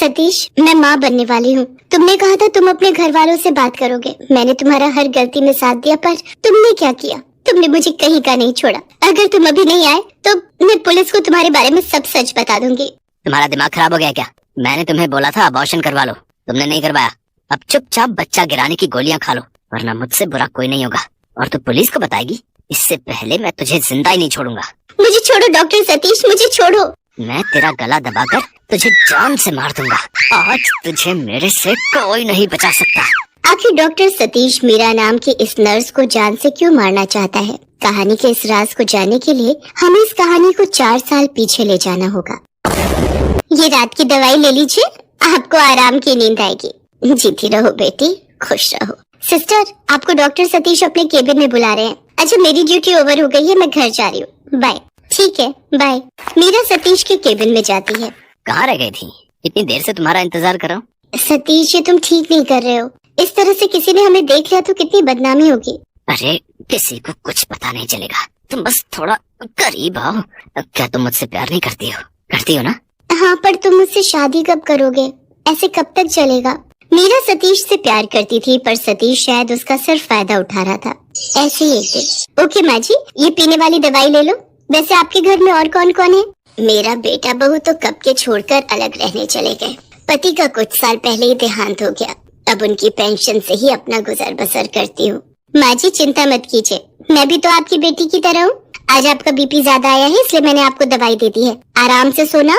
सतीश, मैं माँ बनने वाली हूँ। तुमने कहा था तुम अपने घर वालों से बात करोगे। मैंने तुम्हारा हर गलती में साथ दिया, पर तुमने क्या किया? तुमने मुझे कहीं का नहीं छोड़ा। अगर तुम अभी नहीं आए तो मैं पुलिस को तुम्हारे बारे में सब सच बता दूंगी। तुम्हारा दिमाग खराब हो गया क्या? मैंने तुम्हें बोला था अबॉर्शन करवा लो, तुमने नहीं करवाया। अब चुपचाप बच्चा गिराने की गोलियां खा लो, वरना मुझसे बुरा कोई नहीं होगा। और तू पुलिस को बताएगी, इससे पहले मैं तुझे जिंदा ही नहीं छोड़ूंगा। मुझे छोड़ो डॉक्टर सतीश, मुझे छोड़ो। मैं तेरा गला दबाकर तुझे जान से मार दूंगा। आज तुझे मेरे से कोई नहीं बचा सकता। आखिर डॉक्टर सतीश मीरा नाम की इस नर्स को जान से क्यों मारना चाहता है? कहानी के इस राज को जानने के लिए हमें इस कहानी को 4 साल पीछे ले जाना होगा। ये रात की दवाई ले लीजिए, आपको आराम की नींद आएगी। जीती रहो बेटी, खुश रहो। सिस्टर, आपको डॉक्टर सतीश अपने केबिन में बुला रहे हैं। अच्छा, मेरी ड्यूटी ओवर हो गई है, मैं घर जा रही हूँ। बाय। ठीक है, बाय। मीरा सतीश के केबिन में जाती है। कहाँ रह गई थी? इतनी देर से तुम्हारा इंतजार कर रहा हूँ। सतीश, ये तुम ठीक नहीं कर रहे हो। इस तरह से किसी ने हमें देख लिया तो कितनी बदनामी होगी। अरे किसी को कुछ पता नहीं चलेगा, तुम बस थोड़ा करीब आओ। क्या तुम मुझसे प्यार नहीं करती हो? करती हो ना? हाँ, पर तुम मुझसे शादी कब करोगे? ऐसे कब तक चलेगा? मीरा सतीश से प्यार करती थी, पर सतीश शायद उसका सिर्फ फायदा उठा रहा था। ऐसे ही एक दिन, ओके माँ जी, ये पीने वाली दवाई ले लो। वैसे आपके घर में और कौन कौन है? मेरा बेटा बहू तो कब के छोड़कर अलग रहने चले गए। पति का कुछ साल पहले ही देहांत हो गया। अब उनकी पेंशन से ही अपना गुजर बसर करती हूँ। माँ जी चिंता मत कीजिए, मैं भी तो आपकी बेटी की तरह हूँ। आज आपका बीपी ज्यादा आया है, इसलिए मैंने आपको दवाई दे दी है। आराम से सोना,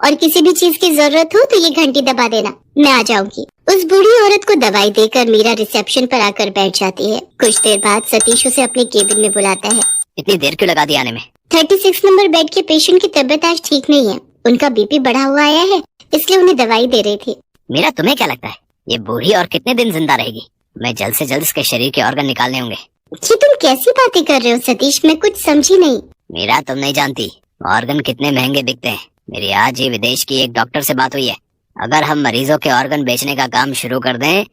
और किसी भी चीज की जरूरत हो तो ये घंटी दबा देना, मैं आ जाऊंगी। उस बूढ़ी औरत को दवाई देकर मीरा रिसेप्शन पर आकर बैठ जाती है। कुछ देर बाद सतीश उसे अपने केबिन में बुलाता है। इतनी देर क्यों लगा दी आने में? 36 नंबर बेड के पेशेंट की तबीयत आज ठीक नहीं है। उनका बीपी बढ़ा हुआ आया है, इसलिए उन्हें दवाई दे रही थी। मेरा तुम्हें क्या लगता है, ये बूढ़ी और कितने दिन जिंदा रहेगी? मैं जल्द से जल्द इसके शरीर के ऑर्गन निकालने होंगे। ये तुम कैसी बातें कर रहे हो सतीश? मैं कुछ समझी नहीं। मेरा तुम नहीं जानती ऑर्गन कितने महंगे बिकते हैं। मेरी आज ही विदेश की एक डॉक्टर से बात हुई है। अगर हम मरीजों के ऑर्गन बेचने का काम शुरू कर दें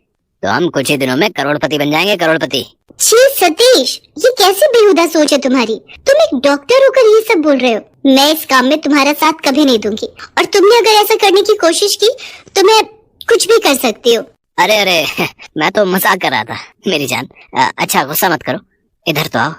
तो हम कुछ ही दिनों में करोड़पति बन जाएंगे, करोड़पति। छी सतीश, ये कैसी बेहुदा सोच है तुम्हारी? तुम एक डॉक्टर होकर ये सब बोल रहे हो? मैं इस काम में तुम्हारा साथ कभी नहीं दूंगी, और तुमने अगर ऐसा करने की कोशिश की तो मैं कुछ भी कर सकती हूँ। अरे अरे मैं तो मजाक कर रहा था मेरी जान। अच्छा गुस्सा मत करो, इधर तो आओ।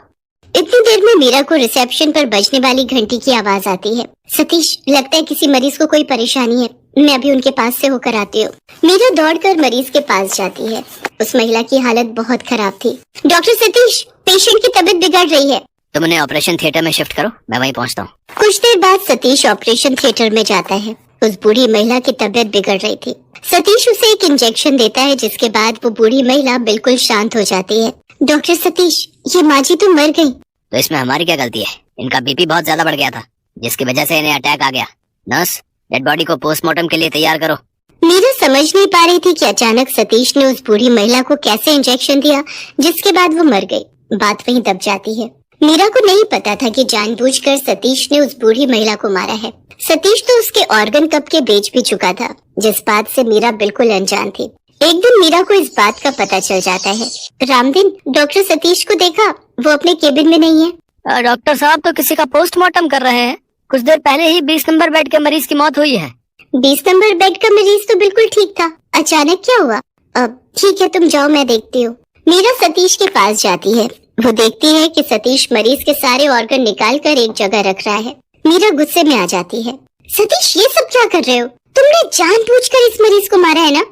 इतनी देर में मीरा को रिसेप्शन पर बजने वाली घंटी की आवाज आती है। सतीश, लगता है किसी मरीज को कोई परेशानी है, मैं अभी उनके पास से होकर आती हूँ। मीरा दौड़कर मरीज के पास जाती है। उस महिला की हालत बहुत खराब थी। डॉक्टर सतीश, पेशेंट की तबीयत बिगड़ रही है। तुम उन्हें ऑपरेशन थिएटर में शिफ्ट करो, मैं वहीं पहुंचता हूँ। कुछ देर बाद सतीश ऑपरेशन थिएटर में जाता है। उस बूढ़ी महिला की तबीयत बिगड़ रही थी। सतीश उसे एक इंजेक्शन देता है, जिसके बाद वो बूढ़ी महिला बिल्कुल शांत हो जाती है। डॉक्टर सतीश, ये माँ जी तो मर गई। तो इसमें हमारी क्या गलती है? इनका बीपी बहुत ज्यादा बढ़ गया था, जिसकी वजह से इन्हें अटैक आ गया। नर्स, डेड बॉडी को पोस्टमार्टम के लिए तैयार करो। मीरा समझ नहीं पा रही थी कि अचानक सतीश ने उस बूढ़ी महिला को कैसे इंजेक्शन दिया, जिसके बाद वो मर गई। बात वहीं दब जाती है। मीरा को नहीं पता था कि जानबूझकर सतीश ने उस बूढ़ी महिला को मारा है। सतीश तो उसके ऑर्गन कब के बेच भी चुका था, जिस बात से मीरा बिल्कुल अनजान थी। एक दिन मीरा को इस बात का पता चल जाता है। रामदिन, डॉक्टर सतीश को देखा? वो अपने केबिन में नहीं है। डॉक्टर साहब तो किसी का पोस्टमार्टम कर रहे हैं। कुछ देर पहले ही 20 नंबर बेड के मरीज की मौत हुई है। 20 नंबर बेड का मरीज तो बिल्कुल ठीक था, अचानक क्या हुआ? अब ठीक है, तुम जाओ, मैं देखती हूँ। मीरा सतीश के पास जाती है। वो देखती है कि सतीश मरीज के सारे ऑर्गन निकाल कर एक जगह रख रहा है। मीरा गुस्से में आ जाती है। सतीश, ये सब क्या कर रहे हो? तुमने जानबूझकर इस मरीज को मारा है ना?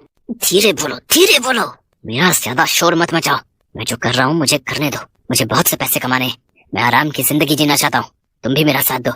धीरे बोलो, धीरे बोलो। मेरा ज्यादा शोर मत मचाओ। मैं जो कर रहा हूँ मुझे करने दो। मुझे बहुत से पैसे कमाने हैं, मैं आराम की जिंदगी जीना चाहता हूँ। तुम भी मेरा साथ दो।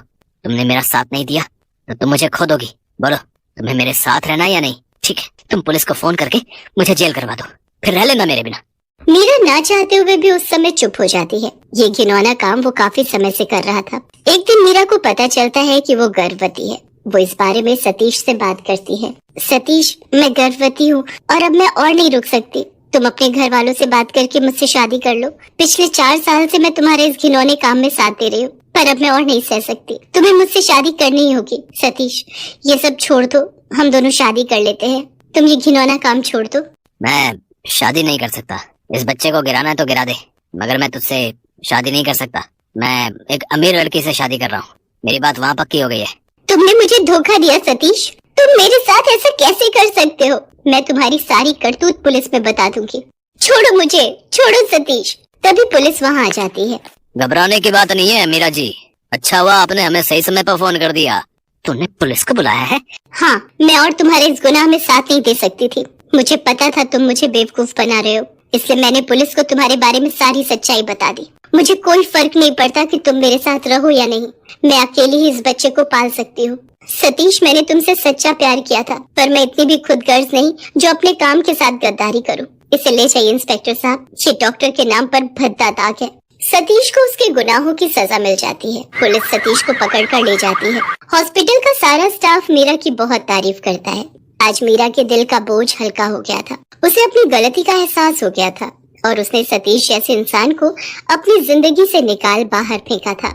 तुमने मेरा साथ नहीं दिया तो तुम मुझे खो दोगी। बोलो, तुम्हें मेरे साथ रहना या नहीं? ठीक है, तुम पुलिस को फोन करके मुझे जेल करवा दो, फिर रह लेना मेरे बिना। मीरा ना चाहते हुए भी उस समय चुप हो जाती है। ये घिनौना काम वो काफी समय से कर रहा था। एक दिन मीरा को पता चलता है कि वो गर्भवती है। वो इस बारे में सतीश से बात करती है। सतीश, मैं गर्भवती हूँ और अब मैं और नहीं रुक सकती। तुम अपने घर वालों से बात करके मुझसे शादी कर लो। पिछले 4 साल से मैं तुम्हारे इस घिनौने काम में साथ दे रही हूँ, पर अब मैं और नहीं सह सकती। तुम्हें मुझसे शादी करनी ही होगी। सतीश, ये सब छोड़ दो, हम दोनों शादी कर लेते हैं। तुम ये घिनौना काम छोड़ दो। मैं शादी नहीं कर सकता। इस बच्चे को गिराना है तो गिरा दे, मगर मैं तुझसे शादी नहीं कर सकता। मैं एक अमीर लड़की से शादी कर रहा हूँ। मेरी बात वहाँ पक्की हो गई है। तुमने मुझे धोखा दिया सतीश। तुम मेरे साथ ऐसा कैसे कर सकते हो? मैं तुम्हारी सारी करतूत पुलिस में बता दूंगी। छोड़ो मुझे, छोड़ो सतीश। तभी पुलिस वहाँ आ जाती है। घबराने की बात नहीं है मीरा जी। अच्छा हुआ आपने हमें सही समय पर फोन कर दिया। तूने पुलिस को बुलाया है? हाँ, मैं और तुम्हारे इस गुनाह में साथ नहीं दे सकती थी। मुझे पता था तुम मुझे बेवकूफ बना रहे हो, इसलिए मैंने पुलिस को तुम्हारे बारे में सारी सच्चाई बता दी। मुझे कोई फर्क नहीं पड़ता कि तुम मेरे साथ रहो या नहीं, मैं अकेली ही इस बच्चे को पाल सकती हूँ। सतीश, मैंने तुमसे सच्चा प्यार किया था, पर मैं इतनी भी खुदगर्ज नहीं जो अपने काम के साथ गद्दारी करूँ। इसे ले जाइए इंस्पेक्टर साहब, ये डॉक्टर के नाम पर भद्दा दाग है। सतीश को उसके गुनाहों की सजा मिल जाती है। पुलिस सतीश को पकड़कर ले जाती है। हॉस्पिटल का सारा स्टाफ मीरा की बहुत तारीफ करता है। आज मीरा के दिल का बोझ हल्का हो गया था। उसे अपनी गलती का एहसास हो गया था और उसने सतीश जैसे इंसान को अपनी जिंदगी से निकाल बाहर फेंका था।